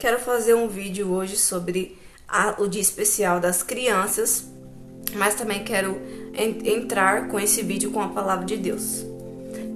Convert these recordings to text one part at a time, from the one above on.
Quero fazer um vídeo hoje sobre o dia especial das crianças, mas também quero entrar com esse vídeo com a palavra de Deus.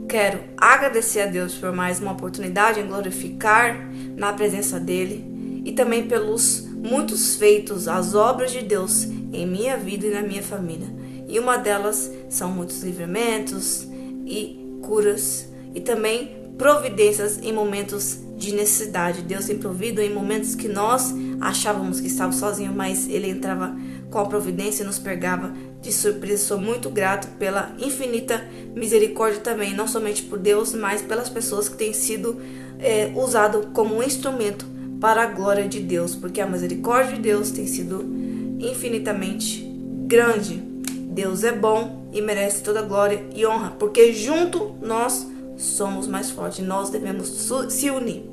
Quero agradecer a Deus por mais uma oportunidade em glorificar na presença dEle e também pelos muitos feitos, as obras de Deus em minha vida e na minha família. E uma delas são muitos livramentos e curas e também providências em momentos de necessidade. Deus tem provido em momentos que nós achávamos que estávamos sozinhos, mas Ele entrava com a providência e nos pegava de surpresa. Sou muito grato pela infinita misericórdia também, não somente por Deus, mas pelas pessoas que têm sido usado como um instrumento para a glória de Deus, porque a misericórdia de Deus tem sido infinitamente grande. Deus é bom e merece toda glória e honra, porque junto nós somos mais fortes. Nós devemos se unir.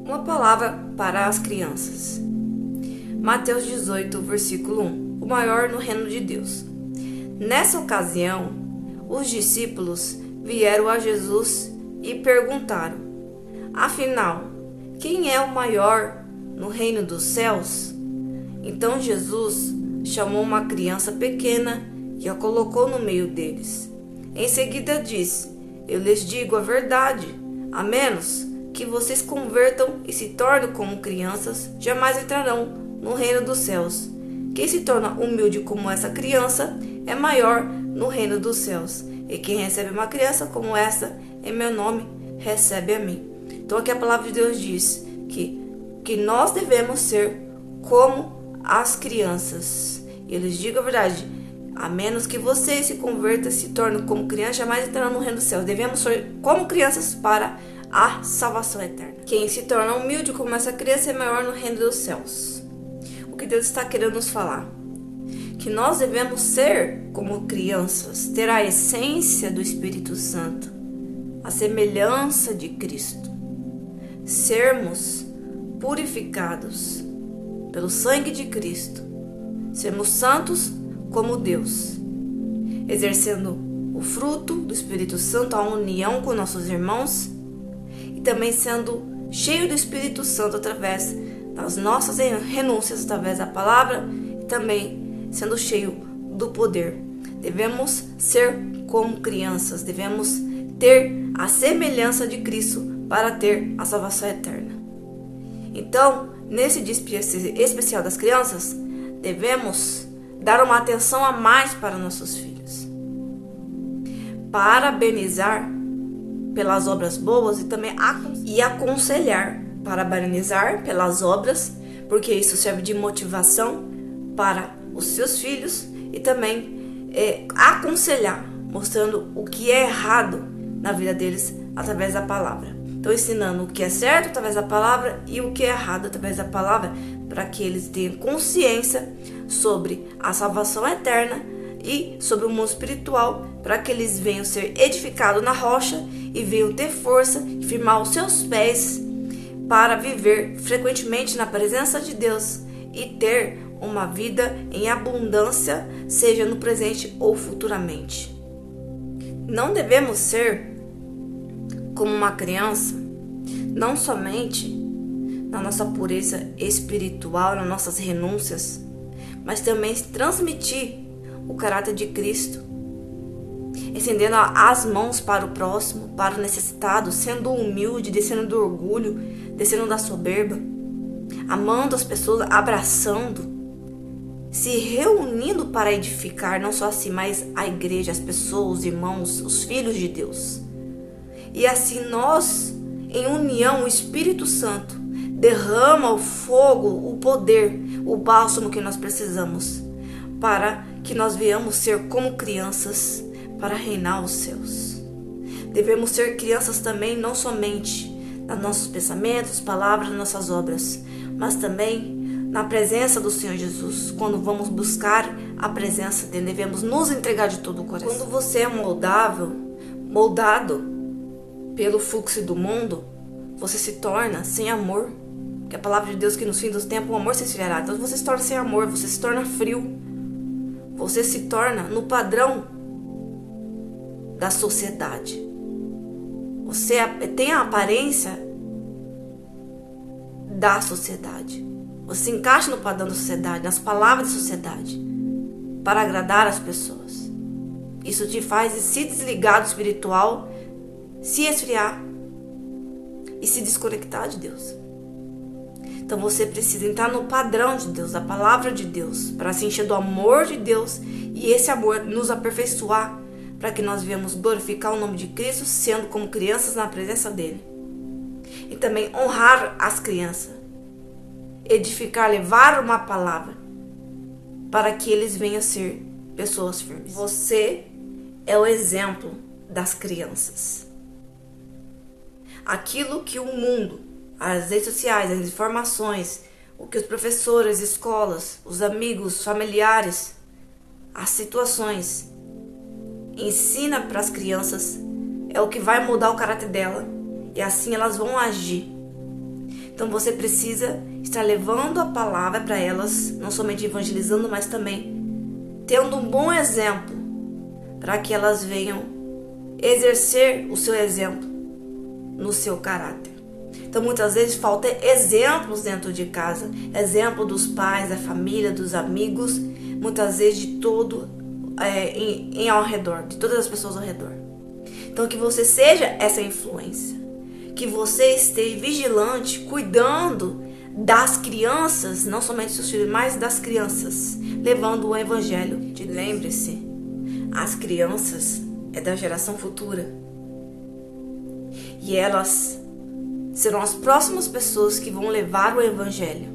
Uma palavra para as crianças. Mateus 18, versículo 1. O maior no reino de Deus. Nessa ocasião, os discípulos vieram a Jesus e perguntaram: afinal, quem é o maior no reino dos céus? Então Jesus chamou uma criança pequena e a colocou no meio deles. Em seguida disse: eu lhes digo a verdade, a menos que vocês convertam e se tornem como crianças, jamais entrarão no reino dos céus. Quem se torna humilde como essa criança é maior no reino dos céus. E quem recebe uma criança como essa, em meu nome, recebe a mim. Então aqui a palavra de Deus diz que nós devemos ser como as crianças. E eu lhes digo a verdade, a menos que vocês se convertam e se tornem como crianças, jamais entrarão no reino dos céus. Devemos ser como crianças para a salvação eterna. Quem se torna humilde como essa criança é maior no reino dos céus. O que Deus está querendo nos falar? Que nós devemos ser como crianças, ter a essência do Espírito Santo, a semelhança de Cristo. Sermos purificados pelo sangue de Cristo. Sermos santos como Deus, exercendo o fruto do Espírito Santo, a união com nossos irmãos e também sendo cheio do Espírito Santo através das nossas renúncias, através da palavra e também sendo cheio do poder. Devemos ser como crianças, devemos ter a semelhança de Cristo para ter a salvação eterna. Então, nesse dia especial das crianças, devemos dar uma atenção a mais para nossos filhos. Parabenizar pelas obras boas e também aconselhar. Parabenizar pelas obras, porque isso serve de motivação para os seus filhos e também aconselhar, mostrando o que é errado na vida deles através da palavra. Então ensinando o que é certo através da palavra e o que é errado através da palavra, para que eles tenham consciência sobre a salvação eterna e sobre o mundo espiritual, para que eles venham ser edificados na rocha e venham ter força e firmar os seus pés para viver frequentemente na presença de Deus e ter uma vida em abundância, seja no presente ou futuramente. Não devemos ser como uma criança, não somente na nossa pureza espiritual, nas nossas renúncias, mas também transmitir o caráter de Cristo, estendendo as mãos para o próximo, para o necessitado, sendo humilde, descendo do orgulho, descendo da soberba, amando as pessoas, abraçando, se reunindo para edificar, não só assim, mas a igreja, as pessoas, os irmãos, os filhos de Deus. E assim nós, em união, o Espírito Santo derrama o fogo, o poder, o bálsamo que nós precisamos para que nós venhamos ser como crianças para reinar os céus. Devemos ser crianças também, não somente nos nossos pensamentos, palavras, nossas obras, mas também na presença do Senhor Jesus. Quando vamos buscar a presença dele, devemos nos entregar de todo o coração. Quando você é moldado pelo fluxo do mundo, você se torna sem amor. Que a palavra de Deus que nos fins dos tempos o amor se esfriará. Então você se torna sem amor, você se torna frio. Você se torna no padrão da sociedade. Você tem a aparência da sociedade. Você se encaixa no padrão da sociedade, nas palavras da sociedade, para agradar as pessoas. Isso te faz se desligar do espiritual, se esfriar e se desconectar de Deus. Então você precisa entrar no padrão de Deus, da palavra de Deus, para se encher do amor de Deus e esse amor nos aperfeiçoar, para que nós venhamos glorificar o nome de Cristo, sendo como crianças na presença dele. E também honrar as crianças, edificar, levar uma palavra, para que eles venham a ser pessoas firmes. Você é o exemplo das crianças. Aquilo que o mundo, as redes sociais, as informações, o que os professores, as escolas, os amigos, os familiares, as situações ensina para as crianças é o que vai mudar o caráter dela e assim elas vão agir. Então você precisa estar levando a palavra para elas, não somente evangelizando, mas também tendo um bom exemplo para que elas venham exercer o seu exemplo no seu caráter. Então muitas vezes falta exemplos dentro de casa, exemplo dos pais, da família, dos amigos, muitas vezes de todo ao redor, de todas as pessoas ao redor. Então que você seja essa influência, que você esteja vigilante, cuidando das crianças, não somente dos seus filhos, mas das crianças, levando o evangelho. Lembre-se, as crianças é da geração futura e elas serão as próximas pessoas que vão levar o evangelho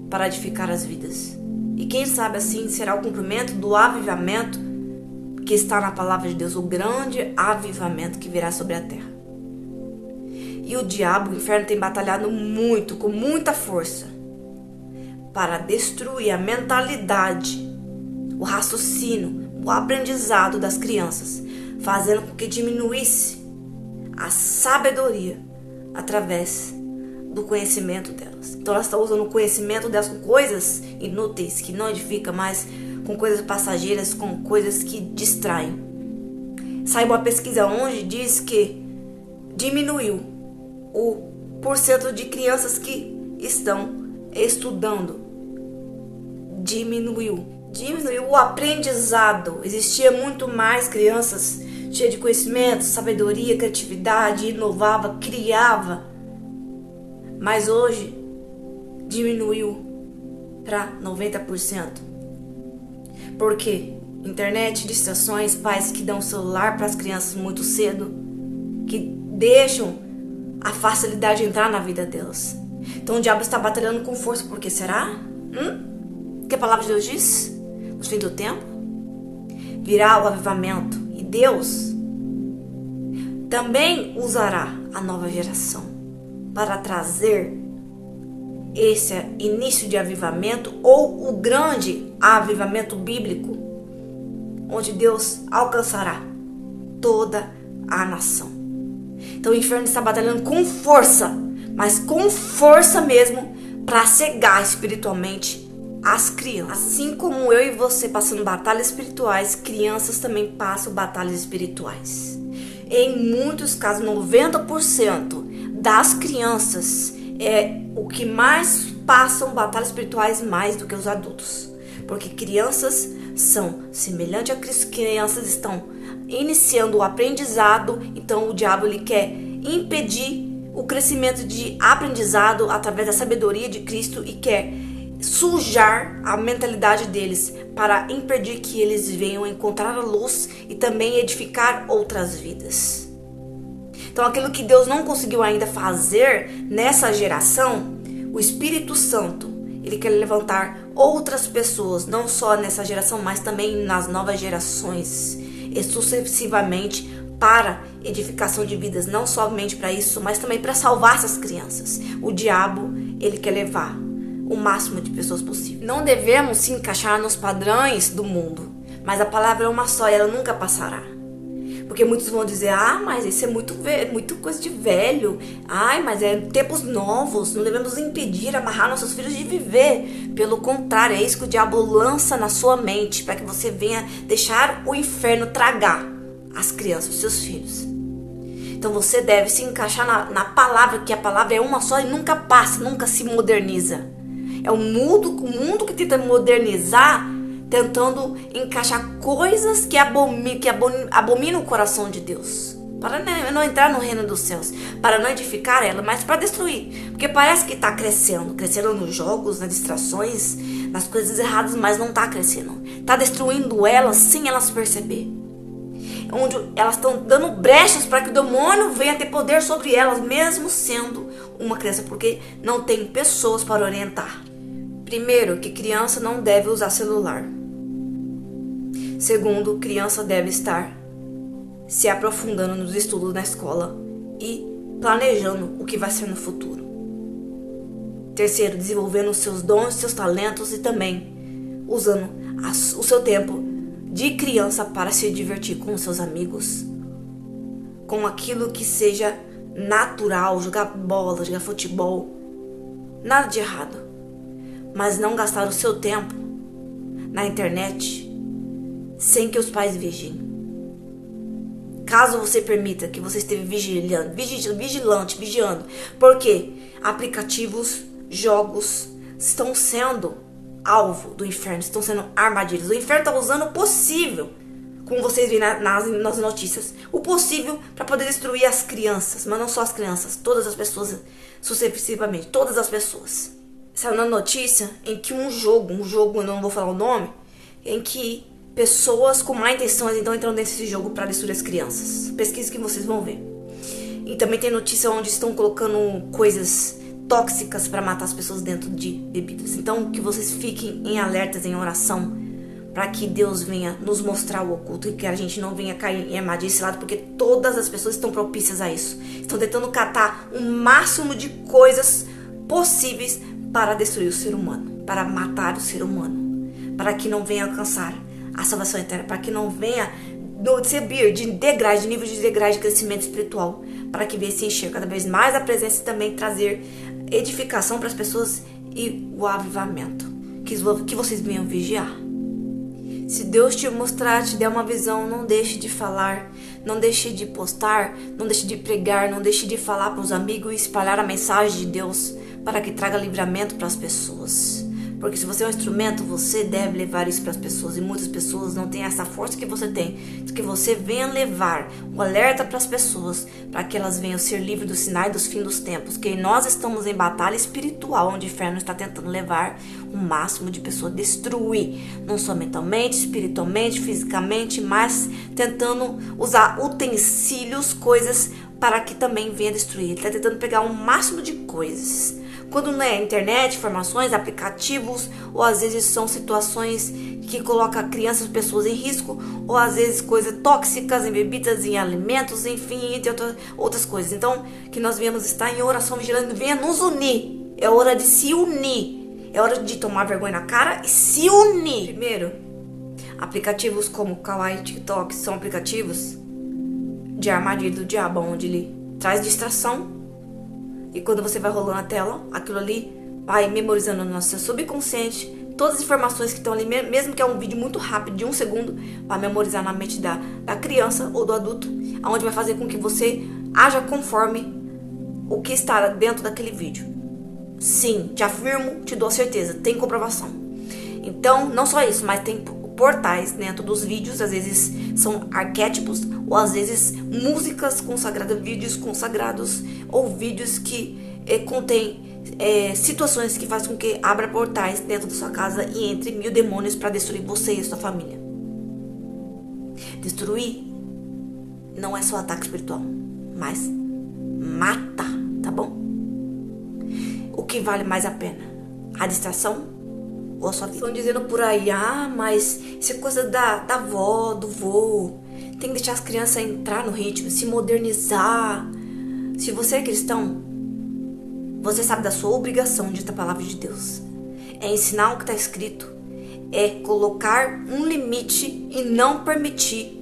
para edificar as vidas. E quem sabe assim será o cumprimento do avivamento que está na palavra de Deus, o grande avivamento que virá sobre a terra. E o diabo, o inferno, tem batalhado muito, com muita força, para destruir a mentalidade, o raciocínio, o aprendizado das crianças, fazendo com que diminuísse a sabedoria através do conhecimento delas. Então elas estão usando o conhecimento delas com coisas inúteis, que não edificam, mas com coisas passageiras, com coisas que distraem. Saiu uma pesquisa onde diz que diminuiu o porcento de crianças que estão estudando. Diminuiu o aprendizado. Existia muito mais crianças cheias de conhecimento, sabedoria, criatividade, inovava, criava. Mas hoje diminuiu para 90%. Por quê? Internet, distrações, pais que dão celular para as crianças muito cedo, que deixam a facilidade de entrar na vida delas. Então o diabo está batalhando com força. Por que será? O que a palavra de Deus diz? No fim do tempo virá o avivamento e Deus também usará a nova geração para trazer esse início de avivamento, ou o grande avivamento bíblico, onde Deus alcançará toda a nação. Então o inferno está batalhando com força, mas com força mesmo, para cegar espiritualmente as crianças. Assim como eu e você passando batalhas espirituais, crianças também passam batalhas espirituais. Em muitos casos, 90% das crianças é o que mais passam batalhas espirituais mais do que os adultos. Porque crianças são semelhantes a Cristo, crianças estão iniciando o aprendizado, então o diabo ele quer impedir o crescimento de aprendizado através da sabedoria de Cristo e quer sujar a mentalidade deles para impedir que eles venham encontrar a luz e também edificar outras vidas. Então aquilo que Deus não conseguiu ainda fazer nessa geração, o Espírito Santo, ele quer levantar outras pessoas, não só nessa geração, mas também nas novas gerações, e sucessivamente para edificação de vidas, não somente para isso, mas também para salvar essas crianças. O diabo, ele quer levar o máximo de pessoas possível. Não devemos se encaixar nos padrões do mundo, mas a palavra é uma só e ela nunca passará. Porque muitos vão dizer, mas isso é muito coisa de velho. Mas é tempos novos, não devemos impedir, amarrar nossos filhos de viver. Pelo contrário, é isso que o diabo lança na sua mente, para que você venha deixar o inferno tragar as crianças, os seus filhos. Então você deve se encaixar na palavra, que a palavra é uma só e nunca passa, nunca se moderniza. É o mundo que tenta modernizar, tentando encaixar coisas que abominam o coração de Deus. Para não entrar no reino dos céus, para não edificar ela, mas para destruir. Porque parece que está crescendo nos jogos, nas distrações, nas coisas erradas, mas não está crescendo. Está destruindo elas sem elas perceber. Onde elas estão dando brechas para que o demônio venha ter poder sobre elas, mesmo sendo uma criança, porque não tem pessoas para orientar. Primeiro, que criança não deve usar celular. Segundo, criança deve estar se aprofundando nos estudos na escola e planejando o que vai ser no futuro. Terceiro, desenvolvendo os seus dons, seus talentos e também usando o seu tempo de criança para se divertir com os seus amigos, com aquilo que seja natural, jogar bola, jogar futebol, nada de errado, mas não gastar o seu tempo na internet sem que os pais vigiem. Caso você permita que você esteja vigiando, porque aplicativos, jogos estão sendo alvo do inferno, estão sendo armadilhas. O inferno está usando o possível, como vocês veem nas notícias, o possível para poder destruir as crianças, mas não só as crianças, todas as pessoas, sucessivamente, todas as pessoas. Saiu na notícia em que um jogo, eu não vou falar o nome, em que pessoas com má intenções então entram nesse jogo para destruir as crianças. Pesquisa que vocês vão ver. E também tem notícia onde estão colocando coisas tóxicas para matar as pessoas dentro de bebidas. Então que vocês fiquem em alertas, em oração, para que Deus venha nos mostrar o oculto e que a gente não venha cair em armadilha desse lado, porque todas as pessoas estão propícias a isso. Estão tentando catar o máximo de coisas possíveis para destruir o ser humano, para matar o ser humano, para que não venha alcançar a salvação eterna, para que não venha subir de degraus, de nível de degraus de crescimento espiritual, para que venha se encher cada vez mais a presença e também trazer edificação para as pessoas e o avivamento, que vocês venham vigiar. Se Deus te mostrar, te der uma visão, não deixe de falar, não deixe de postar, não deixe de pregar, não deixe de falar para os amigos e espalhar a mensagem de Deus para que traga livramento para as pessoas. Porque se você é um instrumento, você deve levar isso para as pessoas. E muitas pessoas não têm essa força que você tem. Que você venha levar o alerta para as pessoas, para que elas venham ser livres dos sinais dos fins dos tempos. Que nós estamos em batalha espiritual, onde o inferno está tentando levar o máximo de pessoas, destruir. Não só mentalmente, espiritualmente, fisicamente, mas tentando usar utensílios, coisas, para que também venha destruir. Ele está tentando pegar o máximo de coisas. Quando não é internet, informações, aplicativos, ou às vezes são situações que colocam crianças e pessoas em risco, ou às vezes coisas tóxicas em bebidas, em alimentos, enfim, entre outras coisas. Então, que nós venhamos estar em oração vigilante, venha nos unir. É hora de se unir. É hora de tomar vergonha na cara e se unir. Primeiro, aplicativos como Kawaii e TikTok são aplicativos de armadilha do diabo, onde ele traz distração. E quando você vai rolando a tela, aquilo ali vai memorizando no nosso subconsciente. Todas as informações que estão ali, mesmo que é um vídeo muito rápido, de 1 segundo, vai memorizar na mente da criança ou do adulto, onde vai fazer com que você haja conforme o que está dentro daquele vídeo. Sim, te afirmo, te dou certeza, tem comprovação. Então, não só isso, mas tem portais dentro dos vídeos, às vezes são arquétipos, ou às vezes músicas consagradas, vídeos consagrados, ou vídeos que contêm situações que fazem com que abra portais dentro da sua casa e entre 1000 demônios para destruir você e a sua família. Destruir não é só ataque espiritual, mas mata, tá bom? O que vale mais a pena? A distração ou a sua vida? Estão dizendo por aí, mas isso é coisa da avó, do vô. Tem que deixar as crianças entrar no ritmo, se modernizar. Se você é cristão, você sabe da sua obrigação de ter a palavra de Deus. É ensinar o que está escrito. É colocar um limite e não permitir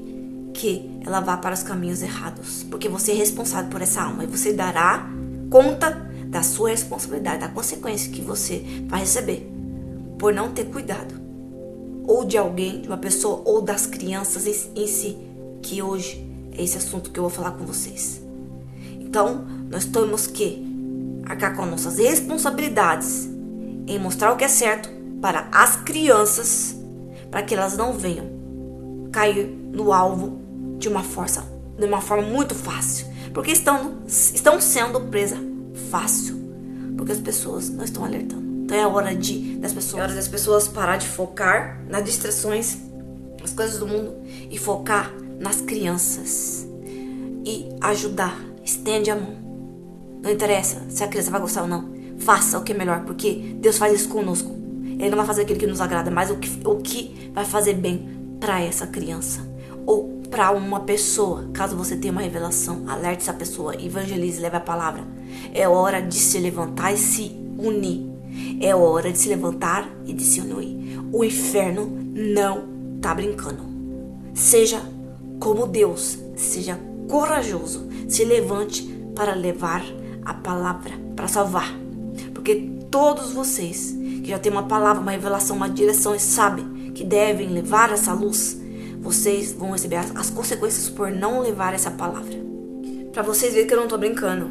que ela vá para os caminhos errados. Porque você é responsável por essa alma. E você dará conta da sua responsabilidade, da consequência que você vai receber por não ter cuidado. Ou de alguém, de uma pessoa, ou das crianças em si. Que hoje é esse assunto que eu vou falar com vocês. Então, nós temos que arcar com nossas responsabilidades em mostrar o que é certo para as crianças, para que elas não venham cair no alvo de uma forma muito fácil, porque estão sendo presas fácil, porque as pessoas não estão alertando. Então é hora das pessoas parar de focar nas distrações, nas coisas do mundo, e focar nas crianças e ajudar. Estende a mão. Não interessa se a criança vai gostar ou não. Faça o que é melhor, porque Deus faz isso conosco. Ele não vai fazer aquilo que nos agrada, mas o que vai fazer bem para essa criança ou para uma pessoa. Caso você tenha uma revelação, alerte essa pessoa, evangelize, leve a palavra. É hora de se levantar e se unir. É hora de se levantar e de se unir. O inferno não tá brincando. Seja como Deus, seja corajoso, se levante para levar a palavra, para salvar. Porque todos vocês que já têm uma palavra, uma revelação, uma direção e sabem que devem levar essa luz, vocês vão receber as consequências por não levar essa palavra. Para vocês verem que eu não tô brincando,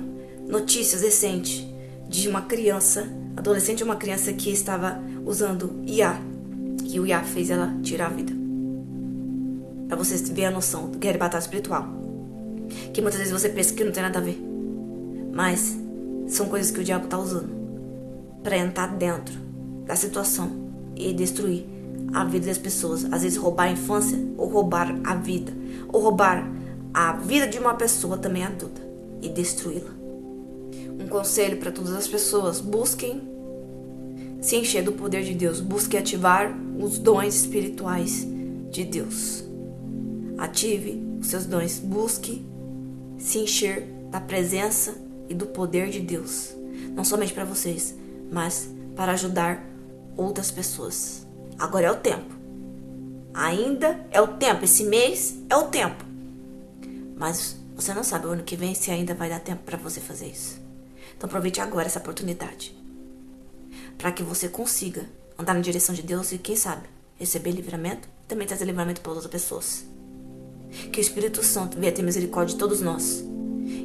notícias recentes de uma criança, adolescente, uma criança que estava usando IA, e o IA fez ela tirar a vida. Para vocês verem a noção do que é batalha espiritual, que muitas vezes você pensa que não tem nada a ver, mas são coisas que o diabo tá usando para entrar dentro da situação e destruir a vida das pessoas. Às vezes roubar a infância, ou roubar a vida, ou roubar a vida de uma pessoa também adulta e destruí-la. Um conselho para todas as pessoas: busquem se encher do poder de Deus, busquem ativar os dons espirituais de Deus. Ative os seus dons, busque se encher da presença e do poder de Deus, não somente para vocês, mas para ajudar outras pessoas. Agora é o tempo. Ainda é o tempo. Esse mês é o tempo. Mas você não sabe o ano que vem se ainda vai dar tempo para você fazer isso. Então aproveite agora essa oportunidade, para que você consiga andar na direção de Deus e, quem sabe, receber livramento e também trazer livramento para outras pessoas. Que o Espírito Santo venha ter misericórdia de todos nós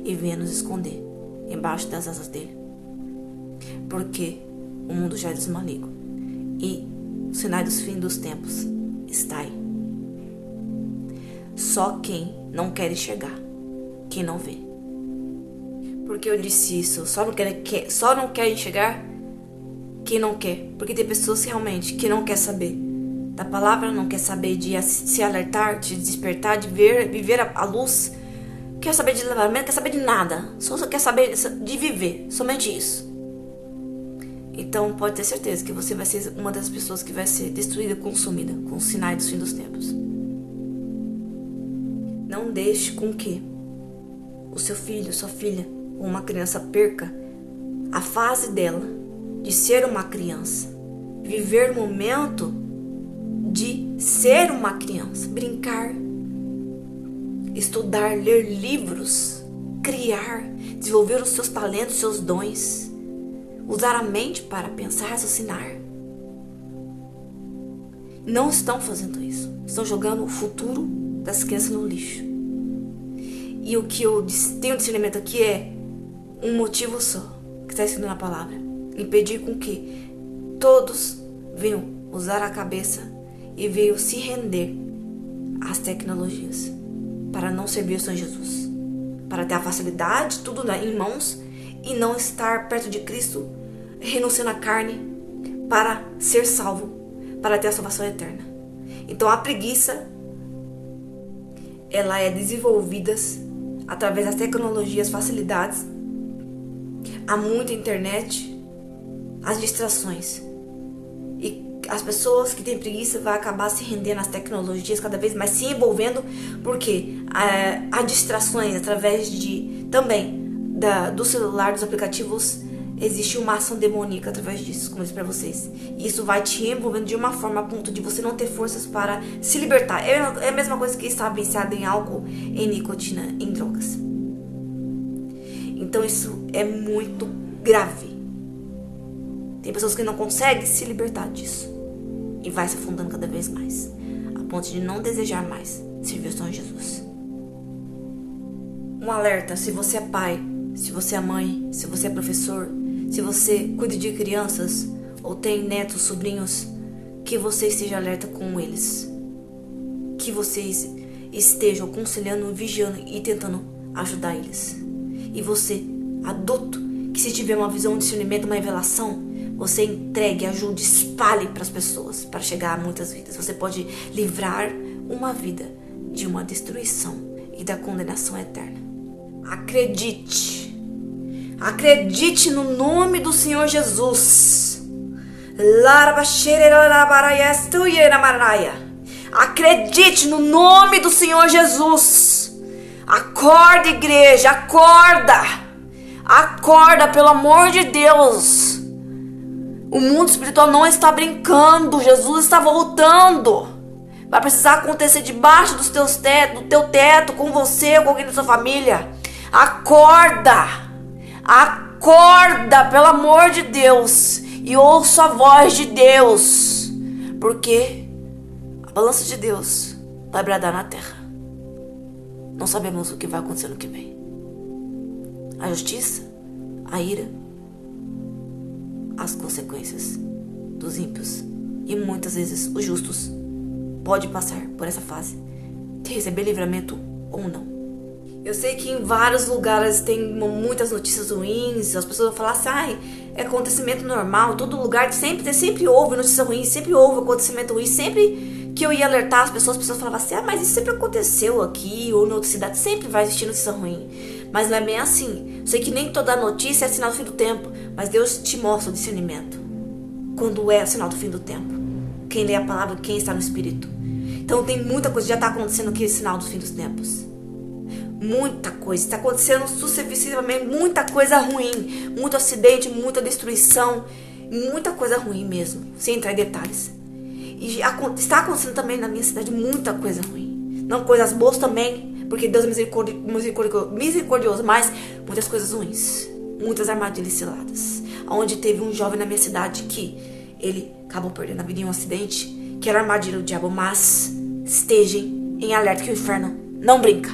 e venha nos esconder embaixo das asas dele. Porque o mundo já é dos malignos e o sinal dos fins dos tempos está aí. Só quem não quer enxergar, quem não vê. Porque eu disse isso, só não quer enxergar quem não quer. Porque tem pessoas realmente que não quer saber da palavra, não quer saber de se alertar, de despertar, de viver a luz. Quer saber de livramento, quer saber de nada. Só quer saber de viver, somente isso. Então pode ter certeza que você vai ser uma das pessoas que vai ser destruída, consumida com os sinais dos fins dos tempos. Não deixe com que o seu filho, sua filha ou uma criança perca a fase dela de ser uma criança, viver o momento de ser uma criança, brincar, estudar, ler livros, criar, desenvolver os seus talentos, seus dons, usar a mente para pensar, raciocinar. Não estão fazendo isso. Estão jogando o futuro das crianças no lixo. E o que eu tenho discernimento aqui é um motivo só, que está escrito na palavra: impedir com que todos venham usar a cabeça e venham se render às tecnologias, para não servir o Senhor Jesus, para ter a facilidade, tudo em mãos, e não estar perto de Cristo, renunciando à carne para ser salvo, para ter a salvação eterna. Então a preguiça, ela é desenvolvida através das tecnologias, facilidades, há muita internet, as distrações. E as pessoas que têm preguiça vão acabar se rendendo às tecnologias, cada vez mais se envolvendo, porque há distrações através do celular, dos aplicativos. Existe uma ação demoníaca através disso, como eu disse pra vocês. E isso vai te envolvendo de uma forma a ponto de você não ter forças para se libertar. É a mesma coisa que estar viciado em álcool, em nicotina, em drogas. Então isso é muito grave. Tem pessoas que não conseguem se libertar disso. E vai se afundando cada vez mais, a ponto de não desejar mais servir o Senhor Jesus. Um alerta: se você é pai Se você é mãe, se você é professor, se você cuida de crianças ou tem netos, sobrinhos, que você esteja alerta com eles. Que vocês estejam aconselhando, vigiando e tentando ajudar eles. E você, adulto, que se tiver uma visão, um discernimento, uma revelação, você entregue, ajude, espalhe para as pessoas, para chegar a muitas vidas. Você pode livrar uma vida de uma destruição e da condenação eterna. Acredite. Acredite no nome do Senhor Jesus. Acredite no nome do Senhor Jesus. Acorda, igreja, acorda. Acorda, pelo amor de Deus. O mundo espiritual não está brincando. Jesus está voltando. Vai precisar acontecer debaixo do teu teto, com você ou com alguém da sua família. Acorda. Acorda, pelo amor de Deus. E ouça a voz de Deus. Porque a balança de Deus vai bradar na terra. Não sabemos o que vai acontecer no que vem. A justiça, a ira, as consequências dos ímpios e muitas vezes os justos pode passar por essa fase de receber livramento ou não. Eu sei que em vários lugares tem muitas notícias ruins, as pessoas vão falar assim, é acontecimento normal, todo lugar sempre houve notícia ruim, sempre houve acontecimento ruim, sempre que eu ia alertar as pessoas falavam assim, mas isso sempre aconteceu aqui ou em outra cidade, sempre vai existir notícia ruim. Mas não é bem assim. Eu sei que nem toda notícia é sinal do fim do tempo, mas Deus te mostra o discernimento quando é o sinal do fim do tempo. Quem lê a palavra, quem está no Espírito. Então tem muita coisa que já está acontecendo aqui, sinal do fim dos tempos. Muita coisa, está acontecendo sucessivamente, muita coisa ruim, muito acidente, muita destruição, muita coisa ruim mesmo, sem entrar em detalhes. E está acontecendo também na minha cidade muita coisa ruim, não coisas boas também, porque Deus é misericordioso, mas muitas coisas ruins, muitas armadilhas ciladas. Onde teve um jovem na minha cidade que ele acabou perdendo a vida em um acidente, que era armadilha do diabo, mas estejam em alerta que o inferno não brinca.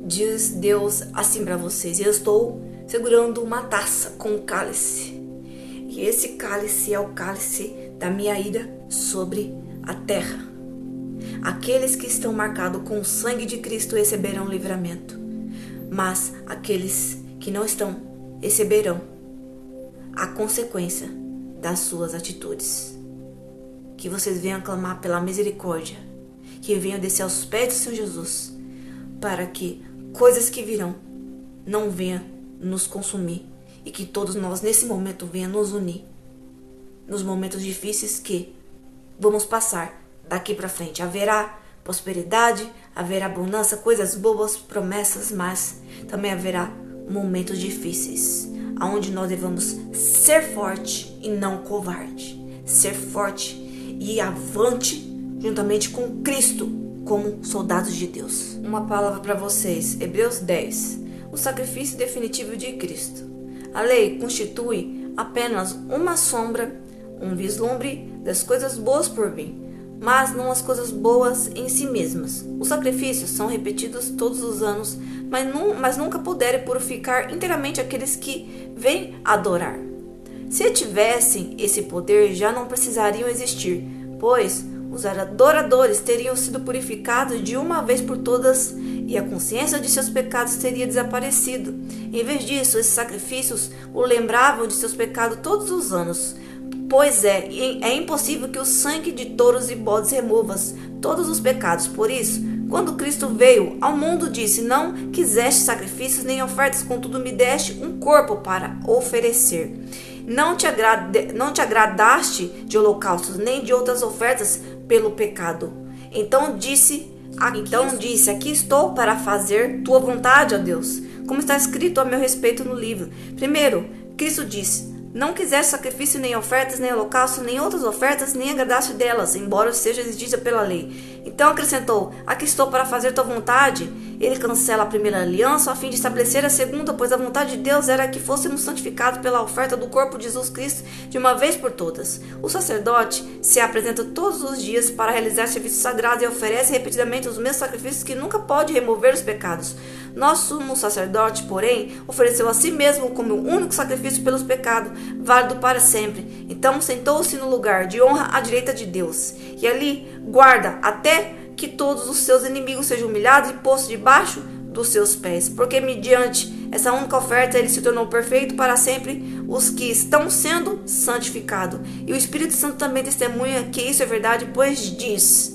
Diz Deus assim para vocês, eu estou segurando uma taça com um cálice. E esse cálice é o cálice da minha ira sobre a terra. Aqueles que estão marcados com o sangue de Cristo receberão livramento. Mas aqueles que não estão receberão a consequência das suas atitudes. Que vocês venham clamar pela misericórdia. Que venham descer aos pés do Senhor Jesus. Para que coisas que virão não venham nos consumir. E que todos nós nesse momento venham nos unir. Nos momentos difíceis que vamos passar daqui para frente. Haverá prosperidade, haverá abundância, coisas boas, promessas, mas também haverá momentos difíceis, onde nós devemos ser forte e não covarde. Ser forte e avante juntamente com Cristo, como soldados de Deus. Uma palavra para vocês, Hebreus 10. O sacrifício definitivo de Cristo. A lei constitui apenas uma sombra, um vislumbre das coisas boas por vir, mas não as coisas boas em si mesmas. Os sacrifícios são repetidos todos os anos, mas nunca puderem purificar inteiramente aqueles que vêm adorar. Se tivessem esse poder, já não precisariam existir, pois os adoradores teriam sido purificados de uma vez por todas e a consciência de seus pecados teria desaparecido. Em vez disso, esses sacrifícios o lembravam de seus pecados todos os anos. Pois é impossível que o sangue de touros e bodes remova todos os pecados. Por isso, quando Cristo veio ao mundo, disse, não quiseste sacrifícios nem ofertas, contudo me deste um corpo para oferecer. Não te agradaste de holocaustos, nem de outras ofertas pelo pecado. Então disse, aqui estou para fazer tua vontade, ó Deus, como está escrito a meu respeito no livro. Primeiro, Cristo disse, não quiseste sacrifício, nem ofertas, nem holocausto, nem outras ofertas, nem agradaste delas, embora seja exigida pela lei. Então acrescentou, aqui estou para fazer tua vontade. Ele cancela a primeira aliança a fim de estabelecer a segunda, pois a vontade de Deus era que fôssemos santificados pela oferta do corpo de Jesus Cristo de uma vez por todas. O sacerdote se apresenta todos os dias para realizar serviços sagrados e oferece repetidamente os mesmos sacrifícios que nunca pode remover os pecados. Nosso sumo sacerdote, porém, ofereceu a si mesmo como o único sacrifício pelos pecados, válido para sempre. Então sentou-se no lugar de honra à direita de Deus, e ali guarda até que todos os seus inimigos sejam humilhados e postos debaixo dos seus pés. Porque mediante essa única oferta ele se tornou perfeito para sempre os que estão sendo santificados. E o Espírito Santo também testemunha que isso é verdade, pois diz: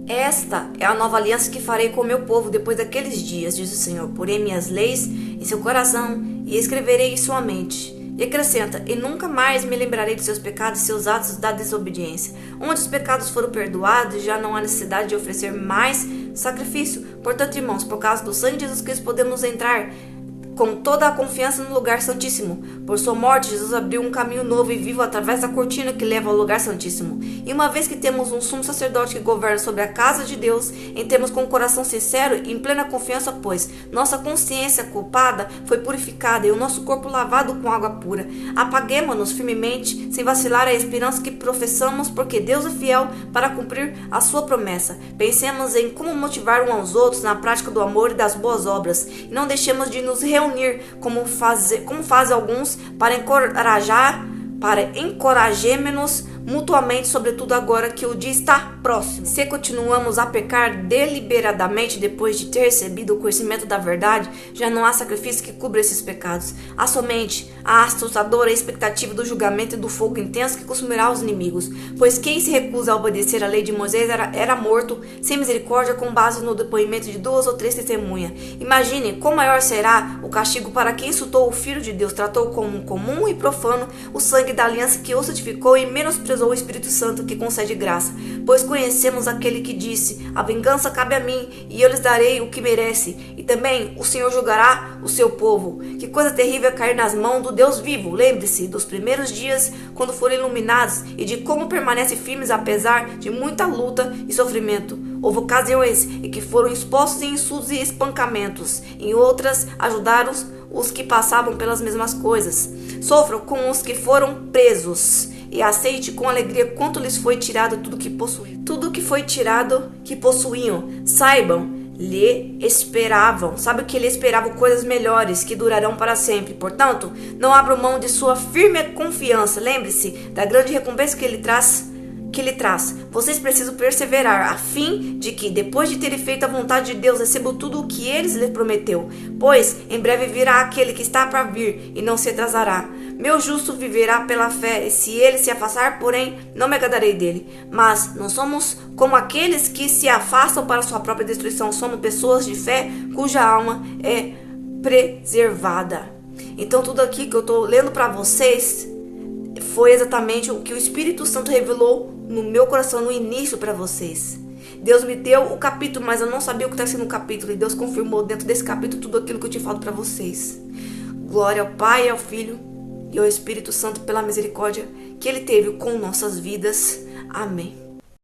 esta é a nova aliança que farei com o meu povo depois daqueles dias, diz o Senhor. Porei minhas leis em seu coração e escreverei em sua mente. E acrescenta: e nunca mais me lembrarei de seus pecados e seus atos da desobediência. Onde os pecados foram perdoados, já não há necessidade de oferecer mais sacrifício. Portanto, irmãos, por causa do sangue de Jesus Cristo, podemos entrar com toda a confiança no lugar santíssimo. Por sua morte, Jesus abriu um caminho novo e vivo através da cortina que leva ao lugar santíssimo. E uma vez que temos um sumo sacerdote que governa sobre a casa de Deus, entremos com um coração sincero e em plena confiança, pois nossa consciência culpada foi purificada e o nosso corpo lavado com água pura. Apaguemo-nos firmemente, sem vacilar a esperança que professamos, porque Deus é fiel para cumprir a sua promessa. Pensemos em como motivar uns aos outros na prática do amor e das boas obras, e não deixemos de nos reunir como fazem alguns para encorajar-nos mutuamente, sobretudo agora que o dia está próximo. Se continuamos a pecar deliberadamente depois de ter recebido o conhecimento da verdade, já não há sacrifício que cubra esses pecados. Há somente a assustadora expectativa do julgamento e do fogo intenso que consumirá os inimigos. Pois quem se recusa a obedecer à lei de Moisés era morto sem misericórdia, com base no depoimento de 2 ou 3 testemunhas. Imagine quão maior será o castigo para quem insultou o Filho de Deus, tratou como comum e profano o sangue da aliança que o santificou e menosprezou o Espírito Santo que concede graça. Pois conhecemos aquele que disse: a vingança cabe a mim e eu lhes darei o que merece. E também o Senhor julgará o seu povo. Que coisa terrível é cair nas mãos do Deus vivo. Lembre-se dos primeiros dias quando foram iluminados e de como permanecem firmes apesar de muita luta e sofrimento. Houve ocasiões em que foram expostos em insultos e espancamentos. Em outras, ajudaram os que passavam pelas mesmas coisas. Sofram com os que foram presos e aceite com alegria quanto lhes foi tirado tudo que possuíam. Tudo que foi tirado que possuíam. Saibam, lhe esperavam. Sabe que lhe esperavam coisas melhores que durarão para sempre. Portanto, não abram mão de sua firme confiança. Lembre-se da grande recompensa que lhe traz. Vocês precisam perseverar, a fim de que, depois de terem feito a vontade de Deus, recebam tudo o que Ele lhes prometeu. Pois em breve virá aquele que está para vir e não se atrasará. Meu justo viverá pela fé, e se ele se afastar, porém, não me agradarei dele. Mas não somos como aqueles que se afastam para sua própria destruição. Somos pessoas de fé cuja alma é preservada. Então tudo aqui que eu estou lendo para vocês foi exatamente o que o Espírito Santo revelou no meu coração no início para vocês. Deus me deu o capítulo, mas eu não sabia o que estava sendo no capítulo. E Deus confirmou dentro desse capítulo tudo aquilo que eu tinha falado para vocês. Glória ao Pai, ao Filho e ao Espírito Santo pela misericórdia que Ele teve com nossas vidas. Amém.